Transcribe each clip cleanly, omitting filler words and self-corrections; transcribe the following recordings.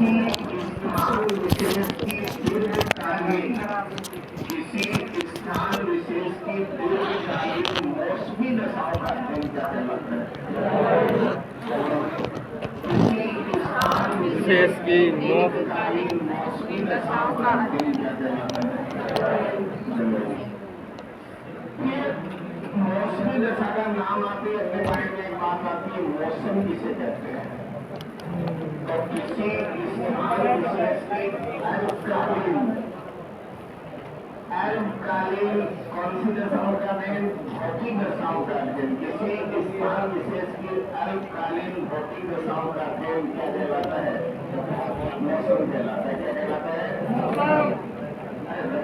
स्थान विशेष की दीर्घकालीन मौसमी दशाओं का अध्ययन क्या कहलाता है? किसी स्थान विशेष की दीर्घकालीन मौसमी दशाओं का अध्ययन क्या कहलाता है? मौसमी दशा का नाम आते ही अपने माइंड में एक बात आती है, मौसम किसे कहते हैं? तो किसी स्थान विशेष की अल्पकालीन कौन सी दशाओं का अध्ययन? भौतिक दशाओं का अध्ययन। किसी स्थान विशेष की अल्पकालीन भौतिक दशाओं का अध्ययन क्या कहलाता है? मौसम कहलाता है। क्या कहलाता है? अरे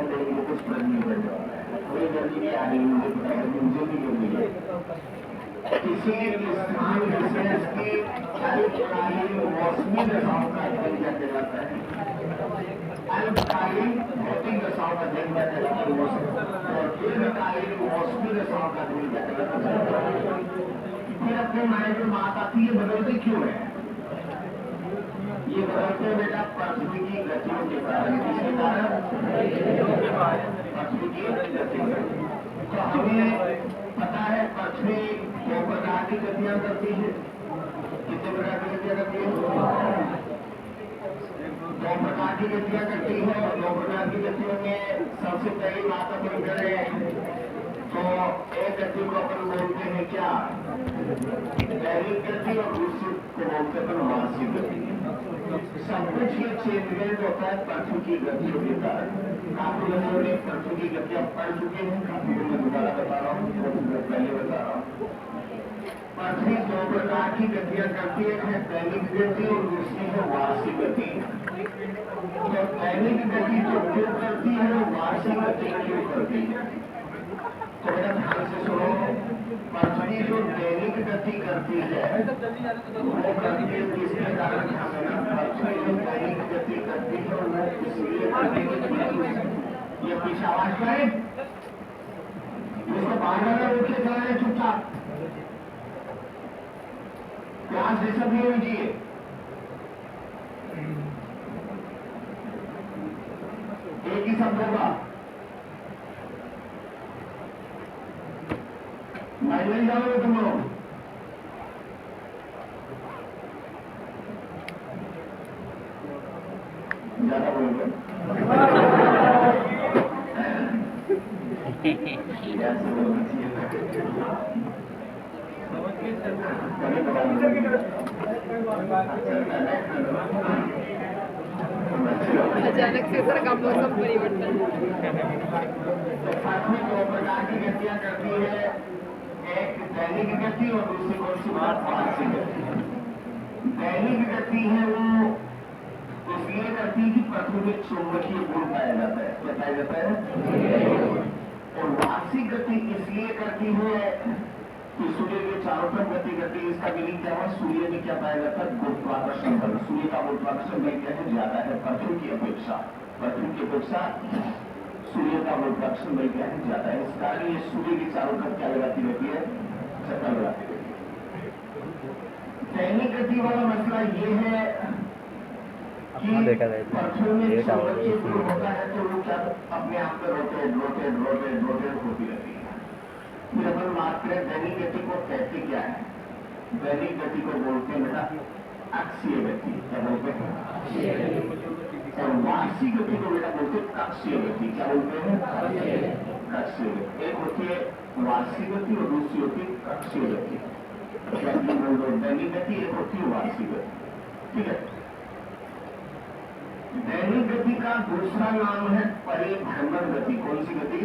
कुछ फर्क नहीं पड़ रहा है, कोई जल्दी नहीं आ रही, मुझे पता है, मुझे भी क्यों नहीं है। किसी स्थान विशेष की अल्पकालीन मौसमी दशाओं का अध्ययन क्या कहलाता है? अल्पकालीन भौतिक दशाओं का अध्ययन क्या कहलाता है? मौसम। और दीर्घकालीन मौसमी दशाओं का अध्ययन क्या कहलाता है? फिर अपने माइंड में बात आती है, बदलते क्यों है? ये बदलते बेटा पृथ्वी की गतियों के कारण। किसके कारण? पृथ्वी की गतियों। तो हमें पता है पृथ्वी दो प्रकार की गतियां करती है। कितने प्रकार की गतियां करती है? दो प्रकार की गतियां करती है। और दो प्रकार की गतियों में सबसे पहली बात अपन करें तो एक गति को अपन बोलते हैं क्या? दैनिक गति। और दूसरी को बोलते हैं अपन मासिक गति। सब कुछ ये चेंजमेंट होता है पृथ्वी की गतियों के कारण। काफी लोगों ने पृथ्वी की गतियां पढ़ चुके हैं, काफी लोग मैं दोबारा बता रहा हूँ, पहले बता रहा हूँ। पृथ्वी दो प्रकार की गतियां करती है, दैनिक गति और दूसरी है वार्षिक गति। तो दैनिक गति जो क्यों करती है, वो वार्षिक गति क्यों करती है? तो मेरा ध्यान से सुनो, पृथ्वी जो दैनिक गति करती है वो करती है किसके कारण? ध्यान देना, पृथ्वी जो दैनिक गति करती है वो इसलिए करती है। ये पीछे आवाज करें, इसको बाहर में उठे चलाए चुपचाप, क्लास डिस्टर्ब नहीं होनी चाहिए। एक ही शब्द होगा, मैं नहीं जाओगे तुम लोग। ज्यादा बोलोगे अचानक से सर का मौसम परिवर्तन। पृथ्वी दो प्रकार की गतियां करती है, एक दैनिक गति और दूसरी कौन सी बात? वार्षिक गति। दैनिक गति है वो इसलिए करती है कि पृथ्वी में चुंबकीय गुण पाया जाता है। क्या पाया जाता है? और वार्षिक गति इसलिए करती है कि सूर्य के चारों तरफ गति करती है। इसका मीनिंग क्या है? सूर्य में क्या पाया जाता है? गुरुत्वाकर्षण बल। सूर्य का गुरुत्वाकर्षण बल क्या है? ज्यादा है पृथ्वी की अपेक्षा। पृथ्वी की अपेक्षा सूर्य का गुरुत्वाकर्षण बल क्या है? ज्यादा है। इस कारण ये सूर्य के चारों तरफ क्या लगाती रहती है? चक्कर लगाती रहती है। दैनिक गति वाला मसला ये है कि पृथ्वी में चुंबकीय गुण होता है तो वो क्या अपने आप में रोटेट होती रहती है। फिर अपन बात करें दैनिक गति को कहते क्या है? दैनिक गति को बोलते हैं बेटा अक्षीय गति। क्या बोलते हैं? और वार्षिक गति को बेटा बोलते हैं कक्षीय गति। क्या बोलते हैं? कक्षीय गति। एक होती है वार्षिक गति और दूसरी होती है कक्षीय गति। दैनिक गति एक होती है वार्षिक गति। ठीक है। दैनिक गति का दूसरा नाम है परिभ्रमण गति। कौन सी गति?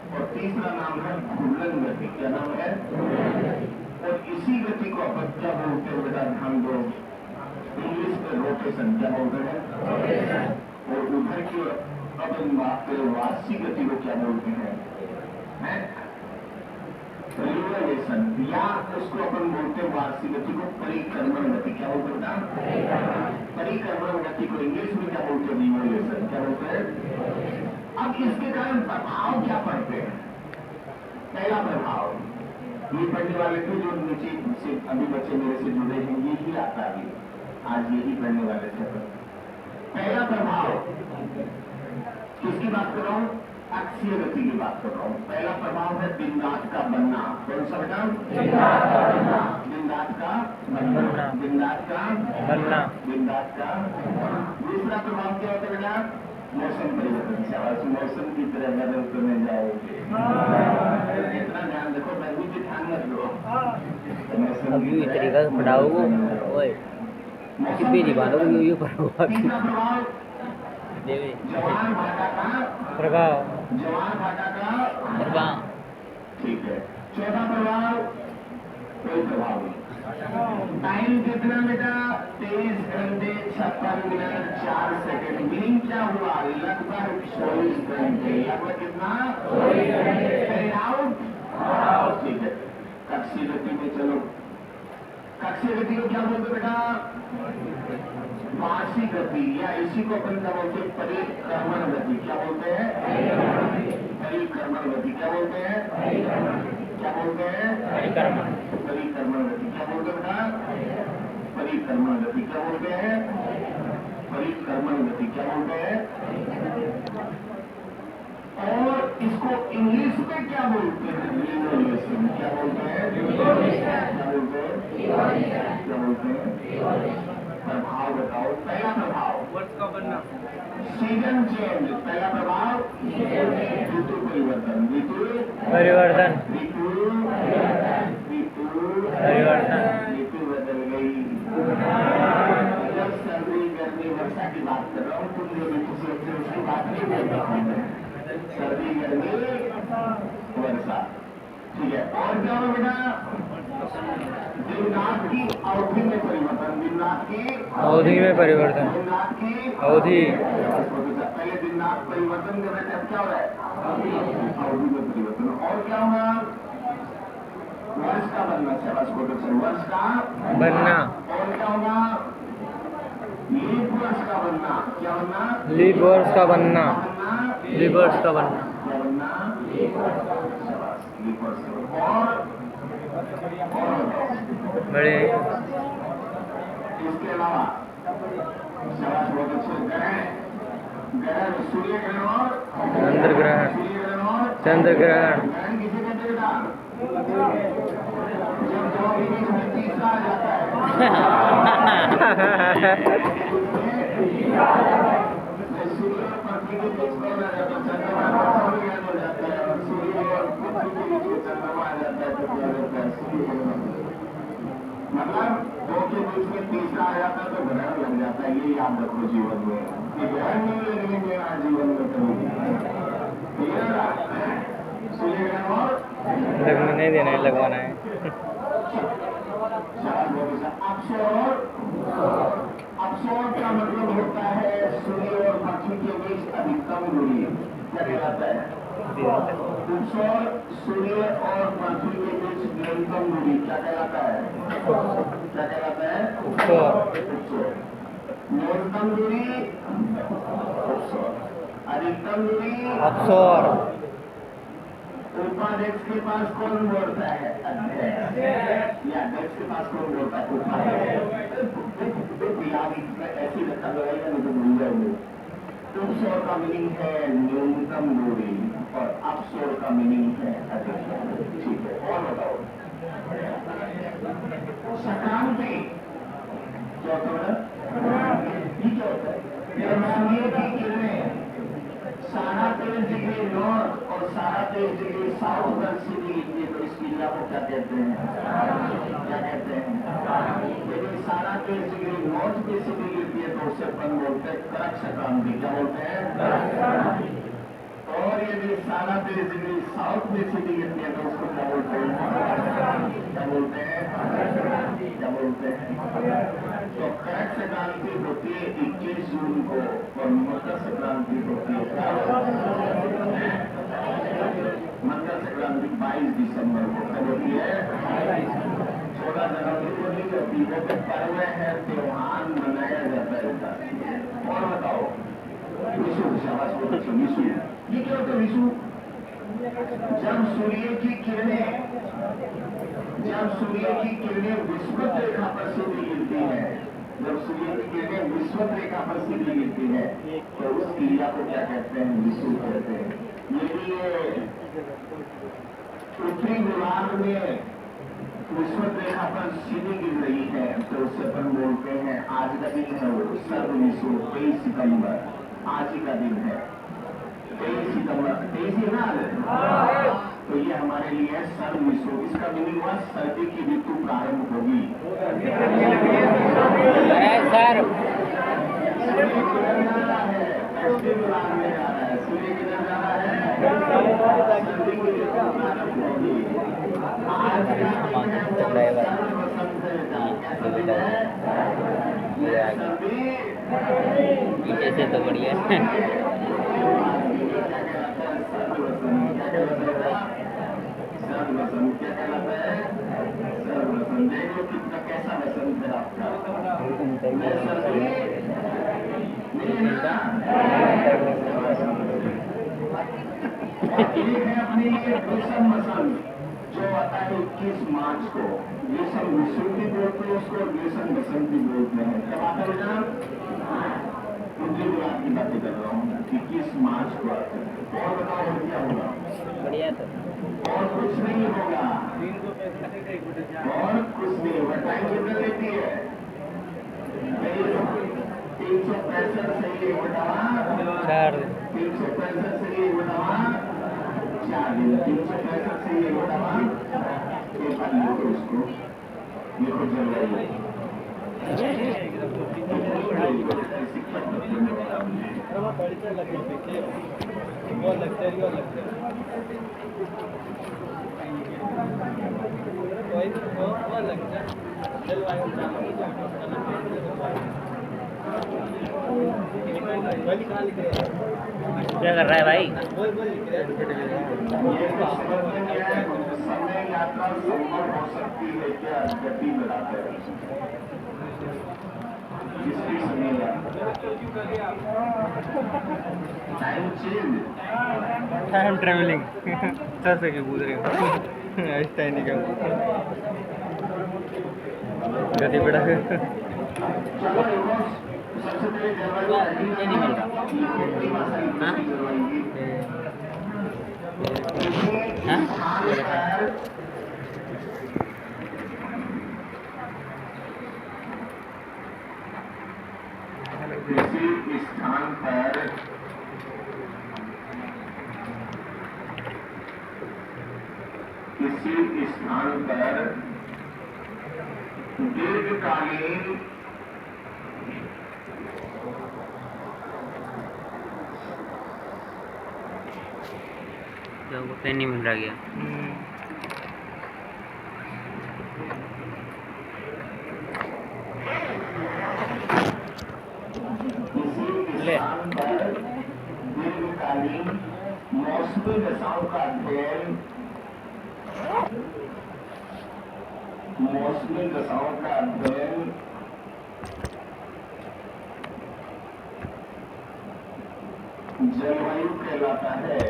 और तीसरा नाम है घूर्णन गति। क्या नाम है? और इसी गति को अपन क्या बोलते हैं बेटा? ध्यान दो, इंग्लिश में रोटेशन। क्या बोलते हैं? और उधर की अपन बात करें वार्षिक गति को क्या बोलते हैं? रिवोल्यूशन, या उसको अपन बोलते हैं वार्षिक गति को परिक्रमण गति। क्या बोलते हैं? परिक्रमण गति को इंग्लिश में क्या बोलते हैं? रिवोल्यूशन। क्या बोलते हैं? अब इसके कारण प्रभाव क्या पड़ते हैं? पहला प्रभाव ये पढ़ने वाले थे जो नीचे से अभी बच्चे मेरे से जुड़े हैं, ये ही आता है। आज यही पढ़ने वाले थे। पहला प्रभाव किसकी बात कर रहा हूं? अक्षीय गति की बात कर रहा हूं। पहला प्रभाव है दिन रात का बनना। कौन सा बेटा? दिन रात का बनना। दिन रात का बनना। दिन रात का बनना। दिन रात का। दूसरा प्रभाव क्या होता है बेटा? मौसम परिवर्तन। शाबाश, मौसम की तरह बदल करने जाओगे। इतना ध्यान रखो, गर्मी की ध्यान रख लो। मौसम की तरीका से पढ़ाओगे ओए कितनी नहीं बालों को यूं पढ़ाओगे। तीसरा प्रभाव देवी जवान भाटा का प्रभाव। जवान भाटा का प्रभाव ठीक है। चौथा प्रभाव कोई प्रभाव नहीं। टाइम कितना बेटा? 23 घंटे 56 मिनट 4 सेकंड। मीनिंग क्या हुआ? लगभग 24 घंटे। लगभग कितना? 24 घंटे। आउट ठीक है। कक्षीय गति में चलो। कक्षीय गति को क्या बोलते बेटा? वार्षिक गति, या इसी को अपन क्या बोलते हैं? परिक्रमण गति। क्या बोलते हैं? परिक्रमण गति। क्या बोलते हैं? क्या बोलते हैं? परिक्रमण गति। क्या बोलते हैं बेटा? परिक्रमण गति। क्या बोलते हैं? परिक्रमण गति। क्या बोलते हैं? और इसको इंग्लिश में क्या बोलते हैं? रिवोल्यूशन। क्या बोलते हैं? क्या बोलते हैं? क्या बोलते हैं? प्रभाव बताओ। पहला प्रभाव वर्ष का बनना। Season change. पहला प्रभाव ऋतु परिवर्तन। ऋतु परिवर्तन। ऋतु परिवर्तन। ऋतु बदल गई। जब सर्दी गर्मी वर्षा की बात कर रहा हूँ, तुम जो ऋतु सोचते हो उसकी बात नहीं कर रहा हूँ मैं। सर्दी गर्मी वर्षा ठीक है। और क्या होगा बेटा? दिन रात की अवधि में परिवर्तन। दिन रात की अवधि में परिवर्तन। दिन रात की अवधि। पहले दिन रात परिवर्तन कर रहे थे, अब क्या हो रहा है? अवधि में परिवर्तन। और क्या होगा? वर्ष का बनना। शाबाश प्रोडक्शन। वर्ष का बनना। और क्या होगा? लीप वर्ष का बनना। क्या बनना? लीप वर्ष का बनना। बनना। लीप वर्ष का बनना। क्या बनना? शाबाश, लीप वर्ष का बनना। और बड़े इसके अलावा शाबाश बहुत अच्छे ग्रहण। ग्रहण सूर्य ग्रहण और चंद्र ग्रहण। सूर्य ग्रहण और चंद्र ग्रहण। ग्रहण किसे कहते हैं बेटा? जब 2 के बीच में तीसरा आ जाता है। सूर्य और पृथ्वी के बीच में आ जाता है, चंद्रमा सूर्य ग्रहण हो जाता है। और सूर्य और पृथ्वी के बीच में चंद्रमा आ जाता है तो क्या होता है? सूर्य ग्रहण। मतलब 2 के बीच में तीसरा आ जाता है तो ग्रहण लग जाता है। ये याद रखो जीवन में। ये ग्रहण नहीं लगने देना जीवन में कभी। सूर्य ग्रहण और लगने नहीं देना है, लगवाना है। अपसोर का मतलब होता है सूर्य और पृथ्वी के बीच अधिकतम दूरी। क्या कहलाता है? अपसोर सूर्य और पृथ्वी के बीच न्यूनतम दूरी क्या कहलाता है? क्या कहलाता है? अपसोर। न्यूनतम दूरी अपसोर। अधिकतम दूरी अपसोर। उपाध्यक्ष के पास कौन बोलता है? अध्यक्ष। या अध्यक्ष के पास कौन बोलता है? उपाध्यक्ष। ऐसी रखा लगाएगा नहीं तो भूल जाएंगे। उपसौर का मीनिंग है न्यूनतम दूरी और अपसौर का मीनिंग है अधिकतम। ठीक है, और बताओ। संक्रांति क्या होता है? ये क्या होता है? सूर्य की किरणें 23.5 डिग्री नॉर्थ और 23.5 डिग्री साउथ दक्षिण लिखिए तो इस क्रिया को क्या कहते हैं? क्या कहते हैं? यदि 23.5 डिग्री नॉर्थ की स्थिति गिरती है तो उसे अपन बोलते हैं करक संक्रांति। क्या बोलते हैं? और यदि 23.5 डिग्री साउथ में स्थिति गिरती है तो उसको क्या बोलते हैं? क्या बोलते हैं? क्या बोलते हैं? तो करक संक्रांति होती है 21 जून को और मकर संक्रांति होती है मकर संक्रांति 22 दिसंबर को। कब होती है? 16 जनवरी को नहीं होती। वो तो पर्व है, त्योहार मनाया जाता है। और बताओ विषु। शाबाश बहुत अच्छा। विषु ये क्या होता है? विषु जब सूर्य की किरणें विषुवत रेखा पर सीधी गिरती है जब सूर्य की किरणें विश्वत रेखा पर सीधी गिरती है तो उस क्रिया को क्या कहते हैं? विषुव कहते हैं। यदि उत्तरी गोलार्ध में विश्वत रेखा पर सीधी गिर रही है तो उससे अपन बोलते हैं आज का दिन है वो सर्व विषुव 23 सितंबर आज ही का दिन है 23 सितंबर 23 है ना। तो ये हमारे लिए सर्व विषुव इसका मीनिंग हुआ सर्दी की ऋतु प्रारंभ होगी। सर सूर्य किधर जा रहा है? सर्दी की ऋतु प्रारंभ होगी। आज का दिन है वो सर्व वसंत है। कैसा दिन है? सर्दी पीछे से तो बढ़िया सर्वसंत क्या कहलाता है? सर्वसंत देखो कितना कैसा वसंत है आपका। एक है अपने लिए ग्रीष्म वसंत जो आता है 21 मार्च को। ग्रीष्म विषुव भी बोलते हैं उसको और ग्रीष्म वसंत भी बोलते हैं। कब आता है जनाब? उत्तरी गोलार्ध की बातें कर रहा हूँ। 21 मार्च को आता है। और बताओ और क्या होगा? बढ़िया तो और कुछ नहीं होगा। और कुछ नहीं होगा। टाइम कितना लेती है? 365 से 4 365 से 4 दिन 365 से 1 बार लिखो उसको। लिखो जलवायु क्या कर रहा है भाई? समय यात्रा संभव हो सकती है क्या? गति बढ़ाकर इसकी समय time change time travelling sir से क्यों पूछ रहे हो? आइंस्टाइन ही क्या गति बढ़ा के चलो देखो सबसे पहले जलवायु नहीं मिल रहा। किसी स्थान पर दीर्घकालीन वो पेन नहीं मिल रहा गया। दीर्घकालीन मौसमी दशाओं का अध्ययन जलवायु कहलाता है।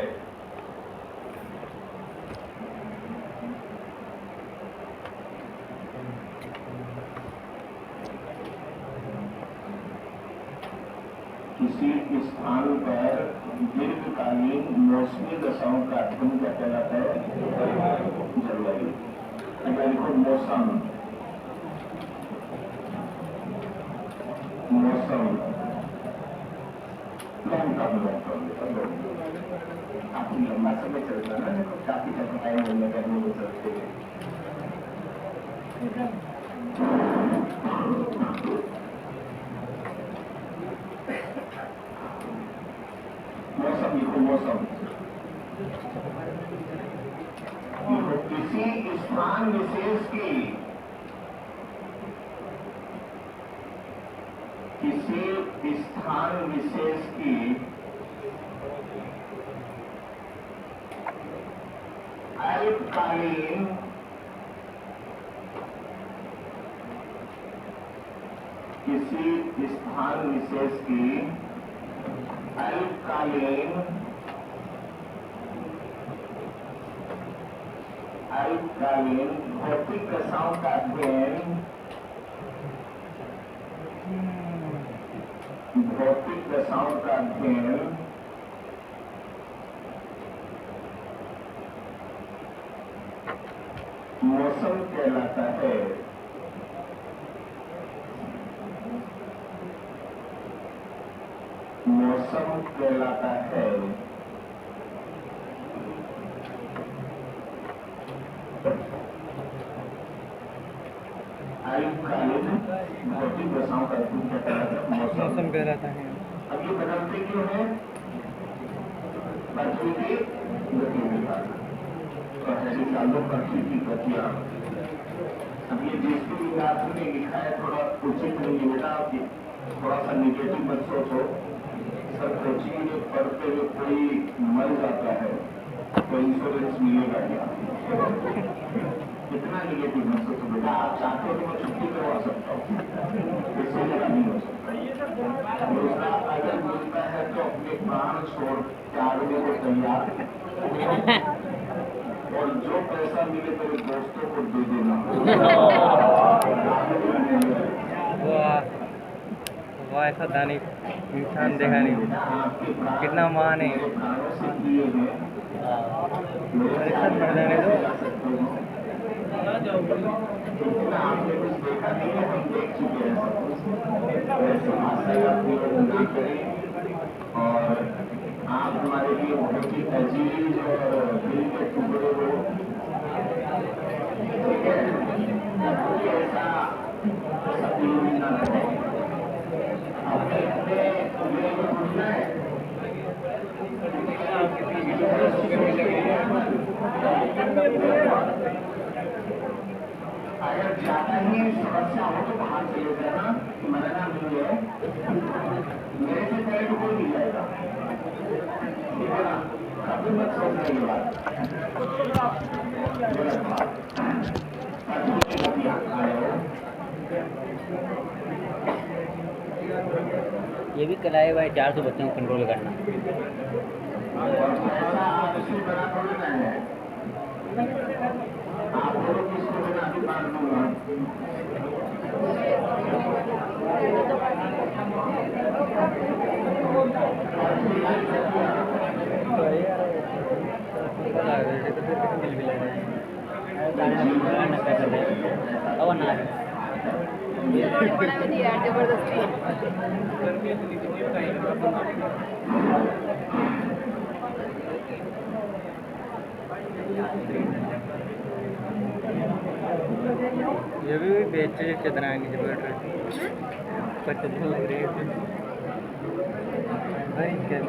किसी स्थान पर दीर्घकालीन मौसमी दशाओं का अध्ययन क्या कहलाता है? जलवायु। देखो मौसम काफी लंबा समय चलता है ना, काफी टाइम होने का नहीं चलते। मौसम लिखो मौसम। किसी स्थान विशेष की अल्पकालीन भौतिक दशाओं का अध्ययन भौतिक दशाओं का अध्ययन मौसम कहलाता है। मौसम कहलाता है। आयुकालीन भौतिक दशाओं का अध्ययन क्या कहलाता है? मौसम कहलाता है। अब ये बदलते क्यों है? पृथ्वी की गतिविधि पहली सालों पृथ्वी की गतियां। अब ये जिस भी विकास ने लिखा है थोड़ा उचित नहीं है बेटा, आपकी थोड़ा सा निगेटिव मत सोचो। सर कोचिंग में पढ़ते हुए कोई मर जाता है तो इंश्योरेंस मिलेगा क्या? कितना निगेटिव मत सोचो बेटा। आप चाहते हो तो मैं छुट्टी करवा सकता हूँ, इससे मेरा नहीं हो सकता। दूसरा, अगर मिलता है तो अपने प्राण छोड़ त्यागने को तैयार, और जो पैसा मिले तेरे दोस्तों को दे देना। वाह, ऐसा दानी इंसान देखा नहीं, कितना महान है। आपने कुछ देखा नहीं है, हम देख चुके हैं। वैसे भाषा का प्रयोग ना करें, और आप हमारे लिए बहुत ही अजीज और दिल के टुकड़े हो। ठीक है, ऐसा सभी ना करें। अपने लिए पूछना है अगर ज्यादा ही समस्या हो तो बाहर चले जाना, मरना नहीं है। मेरे से पहले तो कोई नहीं जाएगा, ठीक है ना? कभी मत सोचने की बात। ये भी कलाए भाई 400 बच्चों को कंट्रोल करना। ऐसा बड़ा थोड़ी ना है। आप लोग किसको बिना भी बांध दूंगा। बड़ा भी नहीं यार, जबरदस्ती। ये भी बेचे चदरानी जो बैठ रहे 55 लग रही है भाई। क्या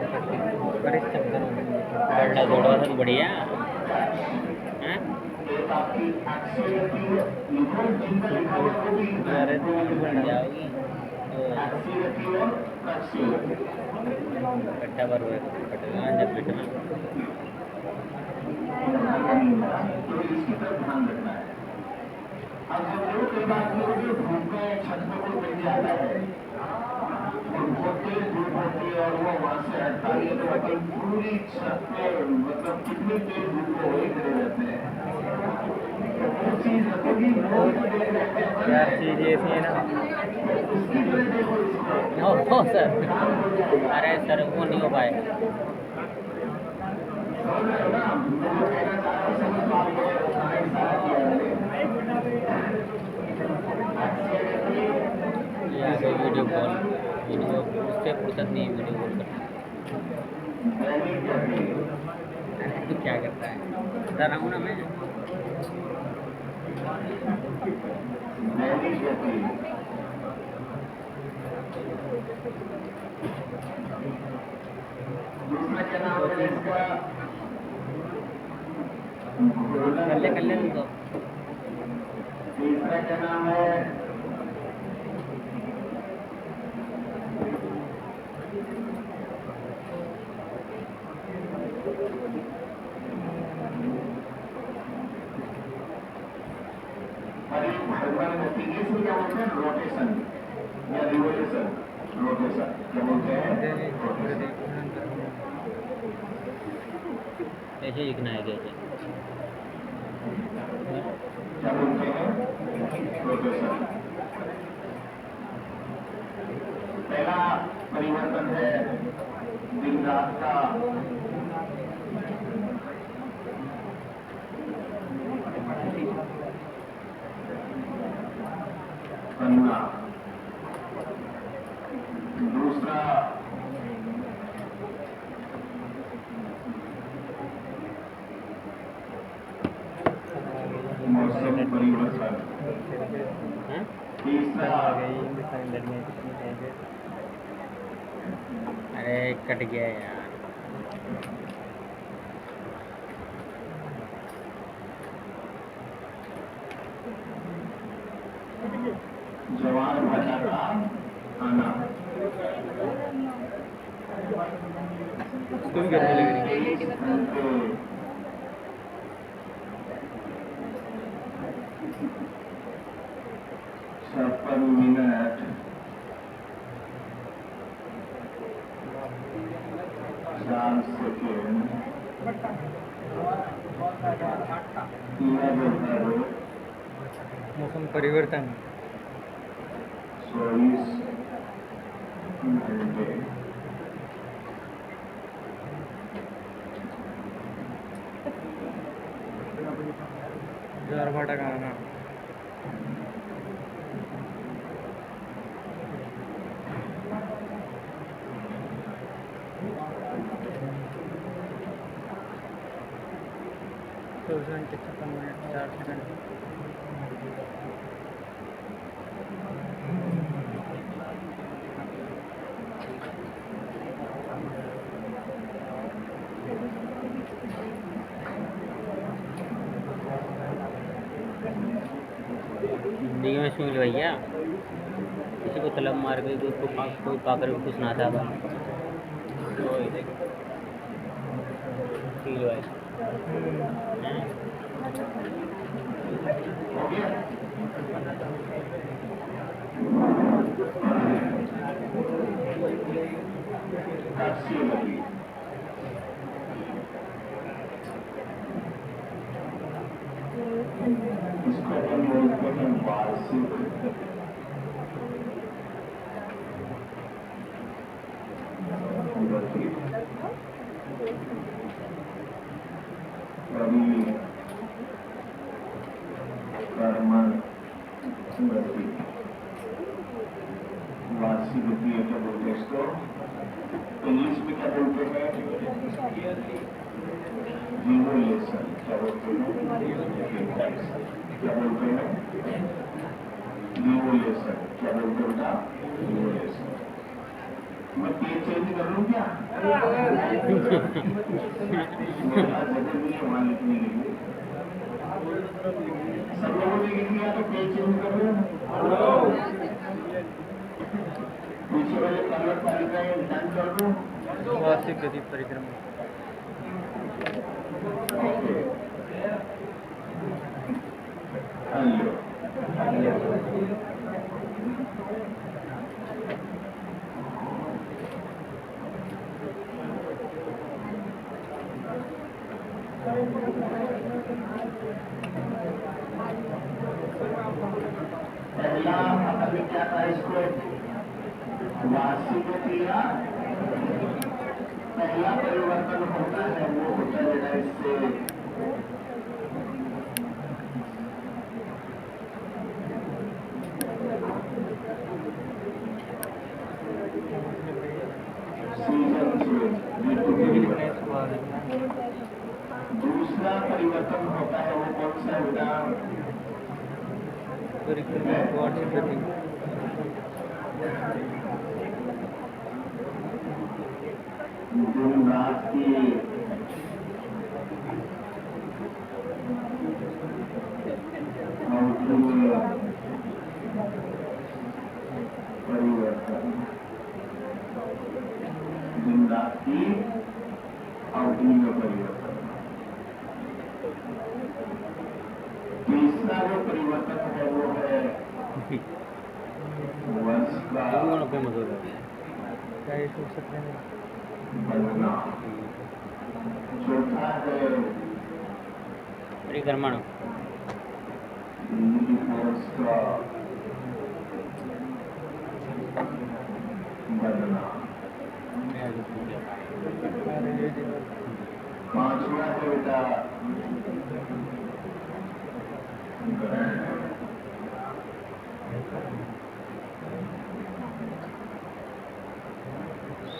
बड़े चक्कर हो गए। बड़ा जोड़ा था तो बढ़िया हैं? अरे बन जाओगी कट्टा पर कटना जब पिटना। तो इसकी तरफ ध्यान रखना है। अब हम लोग के बात करोगे, धूप में छत में कोई मिल जाता है और बहुत तेज धूप होती है और वो वहां से हटता है तो मतलब पूरी छत पे मतलब कितनी तेज धूप में वही खड़े रहते हैं। तो वो चीज रखोगी, वो क्या चीज़ ऐसी है ना। उसकी तरह देखो इसको। हो सर, अरे सर वो नहीं हो पाए। यहाँ पे वीडियो कॉल, वीडियो उससे फुर्सत नहीं है वीडियो कॉल करने। तो क्या करता है, बता रहा हूँ ना मैं। कर ले तो तीसरा क्या नाम है? भगवान इंग्लिश में क्या बोलते हैं? रोटेशन या रिवोल्यूशन। रोटेशन क्या बोलते हैं? ऐसे लिखना है कैसे? क्या बोलते हैं? रोटेशन। पहला परिवर्तन है दिन रात का। पन्ना दूसरा मौसम परिवर्तन, तीसरा अरे कट गया यार। जवान भाषा का आना। तुम करने लग रही 56 मिनट 4 सेकेंड। मौसम परिवर्तन 24 घंटे। ज्वारभाटा का आना। तो 56 मिनट 4 सेकंड। जिंदगी में सुन भैया, किसी को तलब मार के कोई पाकर भी कुछ ना था भाई। फील भाई हो गया। अस्सी लगी। इसको अपन बोलते हैं वार्षिक। रवि कर्मण गति, वार्षिक गति है क्या बोलते हैं इसको? इंग्लिश में क्या बोलते हैं? रिवोल्यूशन। क्या बोलते हैं? क्या बोलते हैं? रिवोल्यूशन। क्या बोलते हैं बेटा? रिवोल्यूशन। मैं पेज चेंज कर लूँ क्या? मेरा जगह भी है वहाँ लिखने के लिए। सब लोगों ने लिख लिया तो पेज चेंज कर लूँ। पीछे वाले कलर तालिकाएं डन कर दूँ। वार्षिक गति परिक्रमा। पहला अभी क्या था इसको? वार्षिक क्रिया। पहला परिवर्तन होता है वो होता है इससे सीजन चेंज, ऋतु परिवर्तन। दूसरा परिवर्तन होता है वो कौन सा बेटा? परिक्रमा वार्षिक गति। दिन रात की परिवर्तन, दिन रात की अवधि में परिवर्तन। तीसरा जो परिवर्तन है वो है वर्ष का फेमस हो गया। बनना। चौथा है परिक्रमण। वर्ष का बनना। पांचवा है बेटा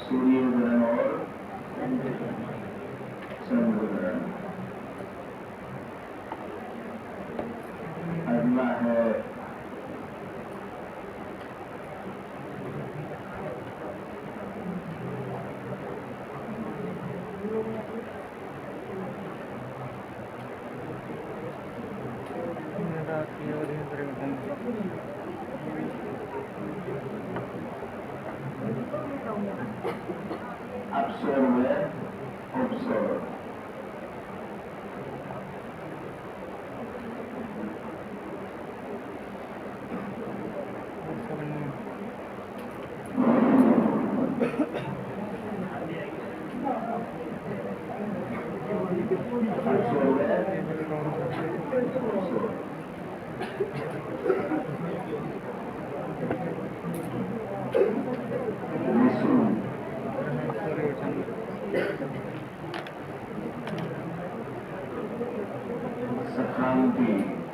सूर्य ग्रहण और चंद्र ग्रहण। अगला है observer, observer।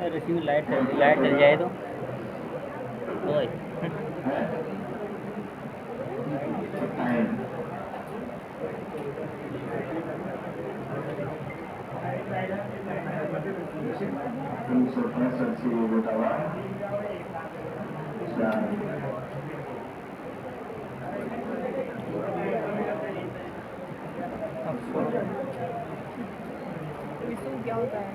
रिसीव लाइट चल जाए तो ओए विषु क्या होता है?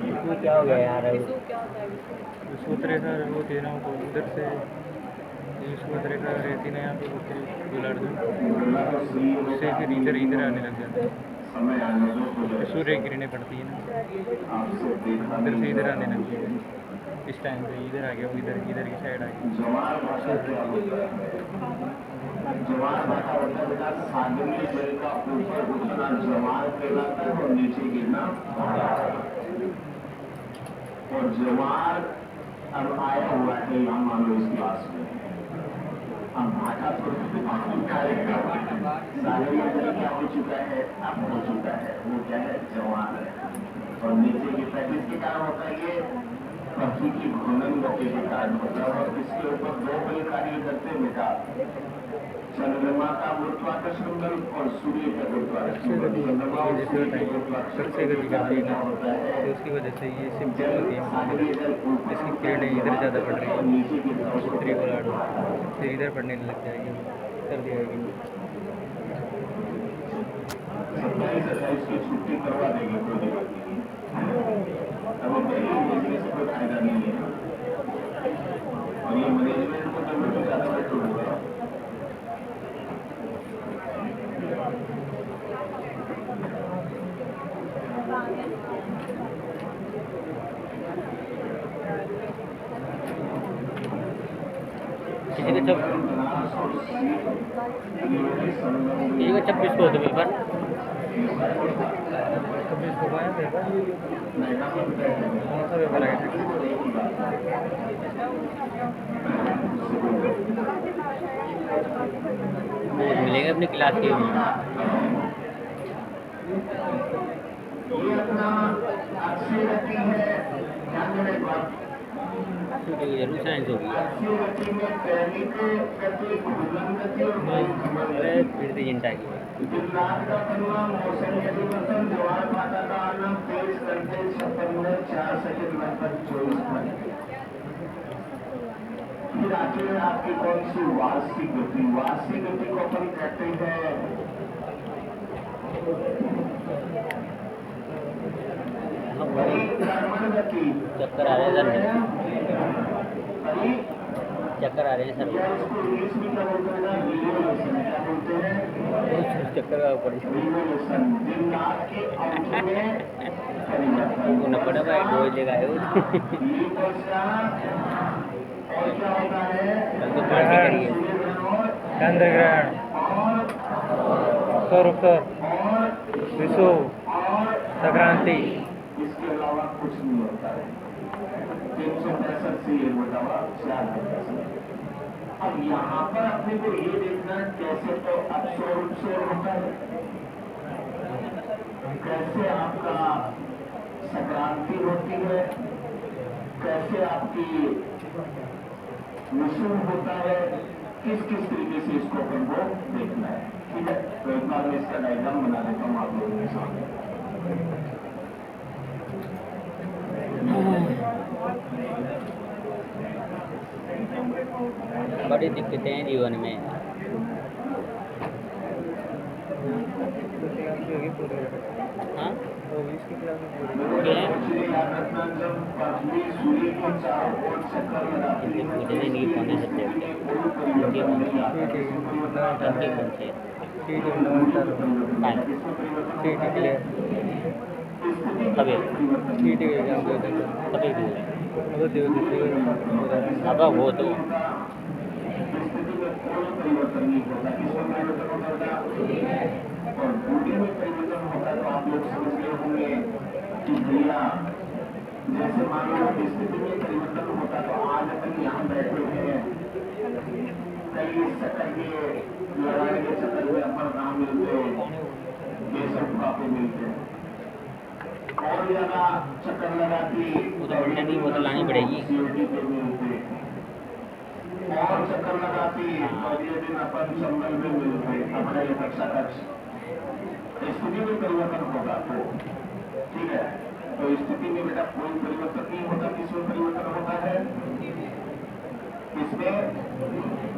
इसमें क्या हो गया यार विषु क्या होता है? विषु सूत्र का वो थे ना वो उधर से सूत्र का रहती ना यहाँ पे गोलार्ध उससे फिर इधर आने लग जाता है। सूर्य की किरणें पड़ती है ना उधर से इधर आने लग गई इस टाइम पे इधर आ गया इधर की साइड आ गया। जवार भाषा होता है बेटा सागरीय जल का ऊपर उठना जवार कहलाता है और नीचे गिरना और जवार अब आया हुआ है यहाँ मान लो इस क्लास में। अब भाषा सागरीय जल क्या हो चुका है अब हो चुका है वो क्या है जवार है और नीचे की प्रैक्टिस के कारण होता है ये पृथ्वी की घूर्णन गति के कारण होता है और इसके ऊपर दो बल कार्य करते हैं बेटा चंद्रमा का गुरुत्वाकर्षण बल और सूर्य का गुरुत्वाकर्षण बल। चंद्रमा और सूर्य के गुरुत्वाकर्षण होता है तो उसकी वजह से ये सिंपल होती है इसकी किरणें इधर ज़्यादा पड़ रही है उत्तरी गोलार्ध फिर इधर पड़ने लग जाएगी कर दिएगी। 27-28 की छुट्टी करवा देंगे कोई दिक्कत नहीं। अब दिल्ली भेजने से कोई फायदा नहीं है और ये मैनेजमेंट को जब तो ज़्यादा बेटर होगा। किसी का 26 को होते पेपर 26 को आया पेपर कौन सा पेपर आया मिलेगा अपनी क्लास के ये अपना अच्छी गति है ध्यान देने के बाद जरूर साइंस होगी अच्छी गति में पहली गति घूर्णन गति और फिर से चिंता की दिनरात का परिणाम मौसम परिवर्तन ज्वार भाटा का आना 23 घंटे 56 मिनट 4 सेकंड लगभग 24 घंटे। फिर आखिर में आपकी कौन सी वार्षिक गति को अपन कहते हैं परिक्रमण गति। चक्कर आ रहे हैं चक्कर आ रहे हैं सर इसको इंग्लिश में क्या बोलते हैं रिवोल्यूशन क्या बोलते हैं चक्कर का ऊपर रिवोल्यूशन दिन रात के अवधि में परिवर्तन न पड़ा भाई दो जगह आए ये वर्षा और क्या होता है कल तो पार्टी करिए चंद्र ग्रहण और विषु संक्रांति इसके अलावा कुछ नहीं होता है 365 से ये बतावा 4 अब यहाँ पर अपने को ये देखना कैसे तो अक्षर उपसर होता है कैसे आपका संक्रांति होती है, कैसे आपकी विषुव होता है, किस किस तरीके से इसको अपन को देखना है। ठीक है, तो एक बार मैं इसका डायग्राम बना देता हूँ आप लोगों के सामने। बड़ी दिक्कतें हैं जीवन में। हाँ जब पृथ्वी सूर्य के चारों ओर चक्कर लगाती है तो इनकी कौन है सब्जेक्ट है? इनकी कौन सी इनकी कौन सी कभी कभी भी अब वो तो परिवर्तन नहीं होता, इसमें परिवर्तन होता है और बूढ़ी में परिवर्तन होता है। तो आप लोग समझ गए होंगे कि भैया जैसे मान लो स्थिति में परिवर्तन होता तो आज अपन यहाँ बैठे हैं, कई चक्कर के लगाने के चक्कर में अपन कहाँ मिलते, बेसर पापे मिलते, और ज्यादा चक्कर लगाती की बोतल लानी पड़ेगी। और चक्कर लगाती अगले दिन अपन संबल में मिलते अपने कक्षा कक्ष। स्थिति में परिवर्तन होगा तो ठीक है, तो स्थिति में बेटा कोई परिवर्तन नहीं होता। किसमें परिवर्तन होता है? इसमें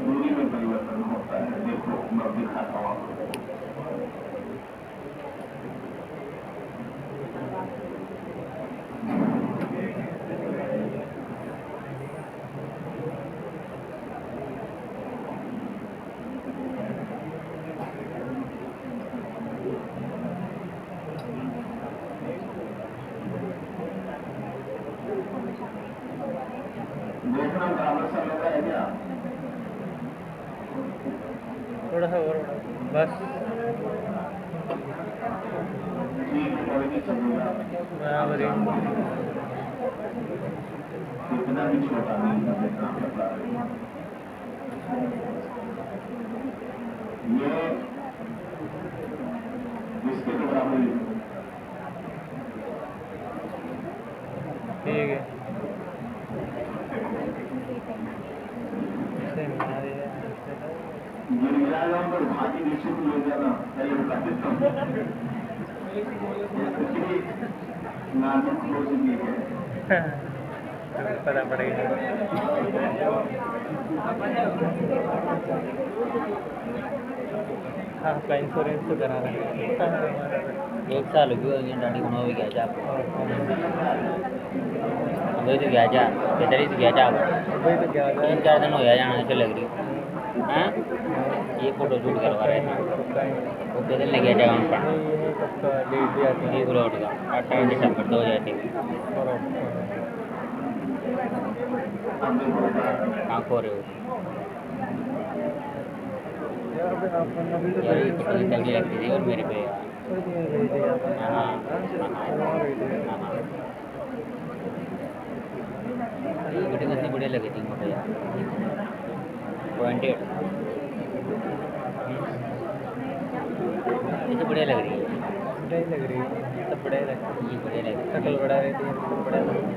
दूरी में परिवर्तन होता है। देखो मैं दिखाता हूँ आपको। देखना बराबर सा लग रहा है क्या? थोड़ा सा और बस ठीक है, कोई नहीं चलेगा। बराबर ही। इतना भी छोटा नहीं है, देखना पड़ता है। ये इसके तो बराबर ही ठीक है। गिरिराज पर भाजी नीचे को ले जाना पहले बता देता हूँ। नाजुक हो चुकी है, पता पड़ेगा। हाँ, आपका इंश्योरेंस तो करा रहा है। 1 साल हो गया डाडी बना हो गया जा वही तो गया जा बेहतरी तो गया जा वही तो क्या 3-4 दिन हो गया जाना ऐसे लग रही। हाँ ये फोटो शूट करवा रहे थे वो कितने लग गया जाएगा उन पर डेट भी आती है। एक रोड का 28 दिसंबर 2023 कहाँ खो रहे हो यार? ये कितनी तगड़ी लगती थी और मेरे पे यार। हाँ वीडियो कितनी बढ़िया लगी थी मुझे यार। पॉइंटेड ये बढ़िया लग रही है। बढ़िया लग रही है, सब बढ़िया लग रही है। ये बढ़िया लग रही शक्ल बढ़ा रहती है, सब बढ़िया लग रही है।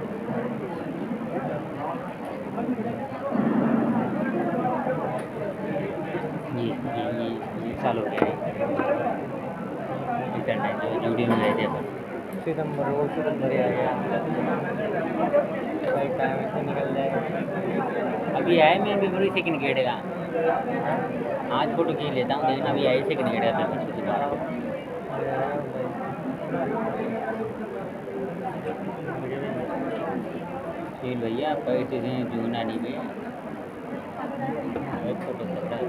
ये साल हो गया है इंटरनेट जो वीडियो में गए थे अपन सितंबर वो सितंबर ही आ गया। भाई टाइम ऐसे निकल जाएगा। अभी आए मैं मेमोरी सेकंड गेट का आज फोटो खींच लेता हूँ लेकिन अभी आए सेकंड गेट का फिर उसके बाद फील भैया आपका इसी दिन जून आनी में एक फोटो सकता है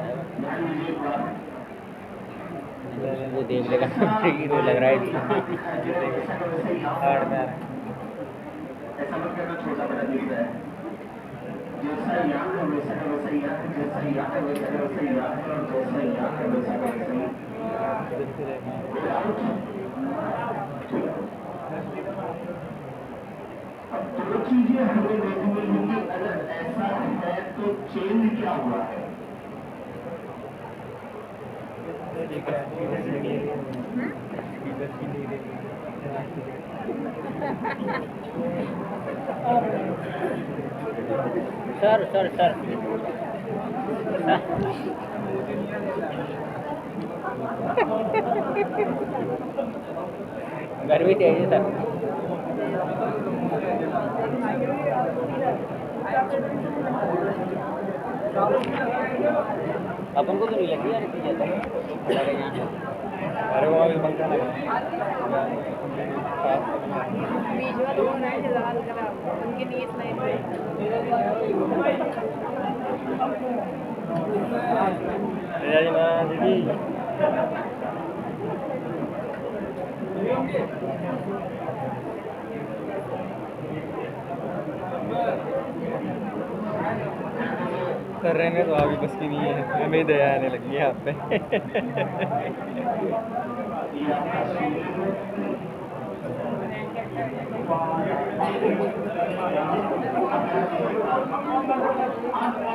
वो देख लेगा हीरो लग रहा है ऐसा मत करना, छोटा बड़ा दिख रहा है। जैसा यहाँ है वैसा का वैसा यहाँ है, जैसा यहाँ है वैसा का वैसा यहाँ है, और जैसा यहाँ है वैसा का वैसा ही। अब दो चीजें हमें देखनी होंगी, अगर ऐसा है तो चेंज क्या हुआ है। सर सर सर गर्मी तेज है सर। अपन को तो नहीं लगी यार इतनी ज़्यादा लगे यहाँ। अरे वहाँ भी पंखा लगा बीच में लोग हैं जो लाल करा उनके लिए इतना दीदी कर रहे हैं तो अभी बस की नहीं है, हमें दया आने लगी है आप पे।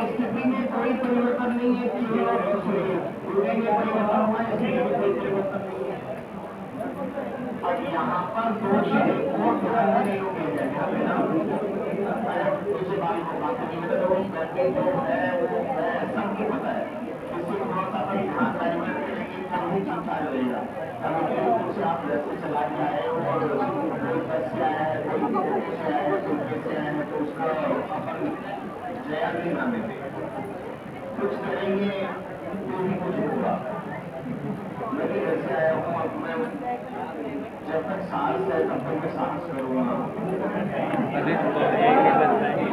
स्थिति में कोई परिवर्तन नहीं है कि परिवर्तन हुआ है, कोई परिवर्तन नहीं है। और यहाँ पर दो चीजें बहुत ध्यान देने योग्य है। दूसरी बात को बात नहीं है, तो है वो सबको पता है। इससे थोड़ा सा अपन ध्यान डाइवर्ट करेंगे तो ही ठीक ठाक रहेगा। अगर बिल्कुल से आप रस्ते चला के आए हो और कोई बस से आया है, कोई से आया है, कोई कैसे आया है, तो उसका अपन जया नहीं ना देते। कुछ करेंगे तो ही कुछ होगा। मैं भी ऐसे आया हूँ, अब मैं जब तक सांस है तब तक मैं सांस करूँगा। अभी तो एक ही बचता है,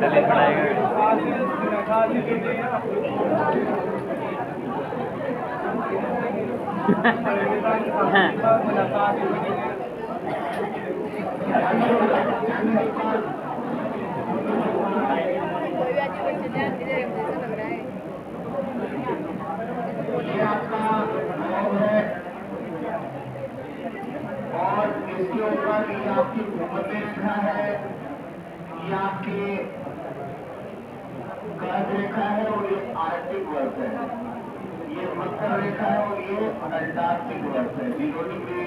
दलित बनाएगा। कोई भी अच्छी बच्चे ध्यान दे रहे हैं जैसा लग रहा है। ये आपका भाव है और इसके ऊपर ये आपकी भूमध्य रेखा है, ये आपकी कर्क रेखा है और ये आर्थिक वर्ष है। ये मकर रेखा है और ये अंटार्कटिक वर्ष है, 0 डिग्री।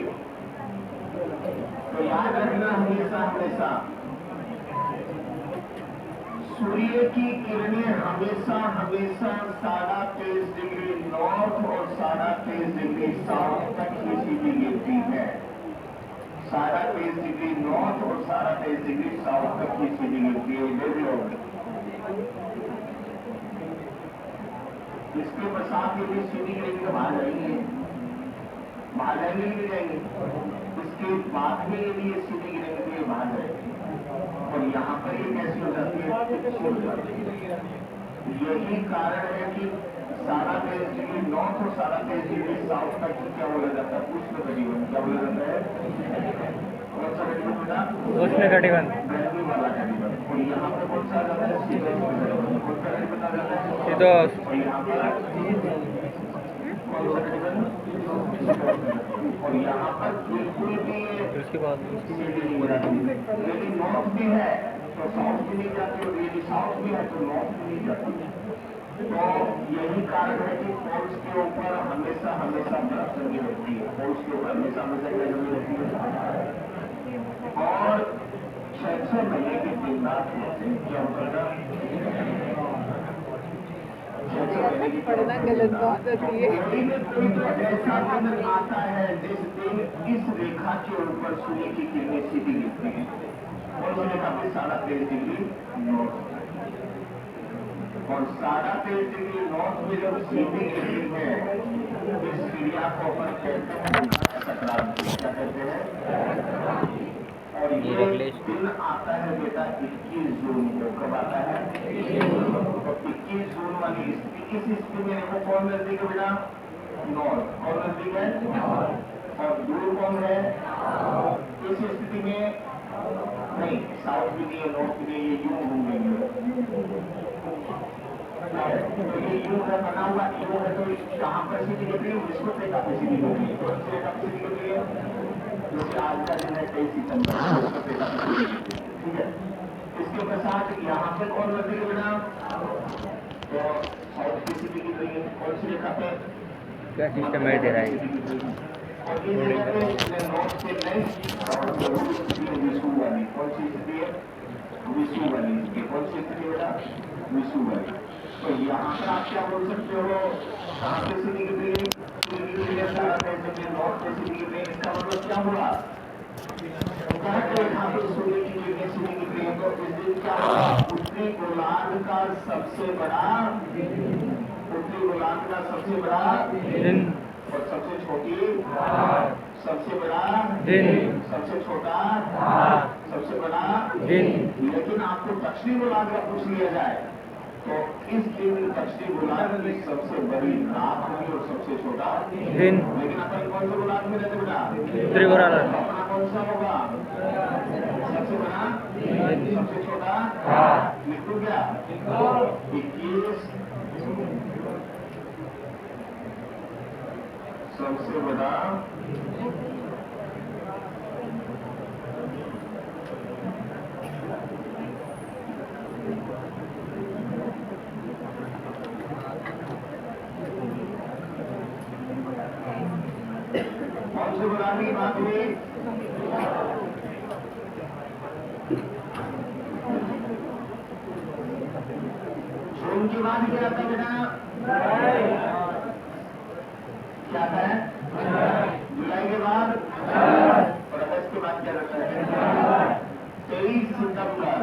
तो याद रखना हमेशा हमेशा सूर्य की किरणें हमेशा हमेशा 23.5 डिग्री नॉर्थ और 23.5 डिग्री साउथ तक ही सीधी गिरती है। 23.5 डिग्री नॉर्थ और 23.5 डिग्री साउथ तक ही सीधी गिरती है। देख लो, इसके पश्चात यदि सीधी गिरेंगे तो बाहर जाएंगे, बाहर जाएंगे नहीं जाएंगे। इसके बाद में यदि ये सीधी गिरेंगे तो ये बाहर जाएंगे। और यहाँ पर ये कैसी हो जाती है, यही कारण है कि 23.5 डिग्री नॉर्थ और 23.5 डिग्री साउथ तक क्या बोला जाता है, उष्णकटिबंध। क्या बोला जाता है? कौन सा कटिबंध बेटा? उष्णकटिबंध। गर्मी वाला कटिबंध। और यहाँ पर कौन सा जाता है? शीतोष्ण कटिबंध। कौन सा कटिबंध आ जाता है? शीतोष्ण। और यहाँ पर कौन सा कटिबंध? और यहाँ पर बिल्कुल भी उसके बाद यदि नॉर्थ भी है तो साउथ भी नहीं जाती, और यदि साउथ भी है तो नॉर्थ भी नहीं जाती। तो यही कारण है कि पोल्स के ऊपर हमेशा हमेशा बर्फ जमी रहती है। पोल्स के ऊपर हमेशा हमेशा क्या जमी रहती है? और 6 महीने के दिन रात होते हैं। क्या होगा? पढ़ना गलत बात होती है। ऐसा दिन आता है जिस दिन इस रेखा के ऊपर सूर्य की किरणें सीधी गिरती है और उस रेखा पे 23.5 डिग्री नॉर्थ और 23.5 डिग्री नॉर्थ में जब सीधी गिरती है इस क्रिया को अपन कहते हैं संक्रांति। क्या कहते हैं? और ये दिन आता है बेटा 21 जून को। कब आता है? 21 जून वाली स्थिति। इस स्थिति में देखो कौन नजदीक है बेटा? नॉर्थ। कौन नजदीक है? और दूर कौन है? इस स्थिति में नहीं, साउथ भी नहीं है, नॉर्थ भी नहीं, ये यूं घूमेंगे। तो ये यूं है, बना हुआ यूं है, तो कहाँ पर सीधी गिर रही है? विश्व रेखा पे सीधी गिर रही है। कौन सी रेखा पे सीधी गिर रही है? जो कि आज का दिन है 23 सितंबर। ठीक है, इसके पश्चात यहाँ पे कौन नजदीक है बेटा? तो साउथ की सिटी की ट्रेन कौन सी रेखा पे? क्या सिस्टम है दे रहा है? और ये जगह पे नॉर्थ से लेफ्ट और जरूर स्थिति है विषु वाली। कौन सी स्थिति है? विषु वाली। ये कौन सी स्थिति बेटा? विषु वाली। तो यहाँ पर आप क्या बोल सकते हो? कहाँ पे सिटी की ट्रेन? नॉर्थ से सिटी की ट्रेन, इसका मतलब क्या हुआ? कर्क रेखा पे सूर्य की किरणें सिटी की ट्रेन को इस दिन क्या हुआ? उत्तरी गोलार्ध का सबसे बड़ा दिन और सबसे छोटी, सबसे बड़ा दिन सबसे छोटा, सबसे बड़ा दिन। लेकिन आपको दक्षिणी गोलार्ध का पूछ लिया जाए तो इस दिन दक्षिणी गोलार्ध की सबसे बड़ी रात होगी और सबसे छोटा दिन। लेकिन अपन कौन से गोलार्ध में रहते बेटा? उत्तरी गोलार्ध। अपना कौन सा होगा? सबसे बड़ा, सबसे छोटा, लिखूं क्या? 21 सबसे बड़ा, कौन से गोलार्ध की बात हुई? जून की बात क्या आता है बेटा? क्या आता है? जुलाई के बाद और अगस्त के बाद क्या रहता है? 23 सितंबर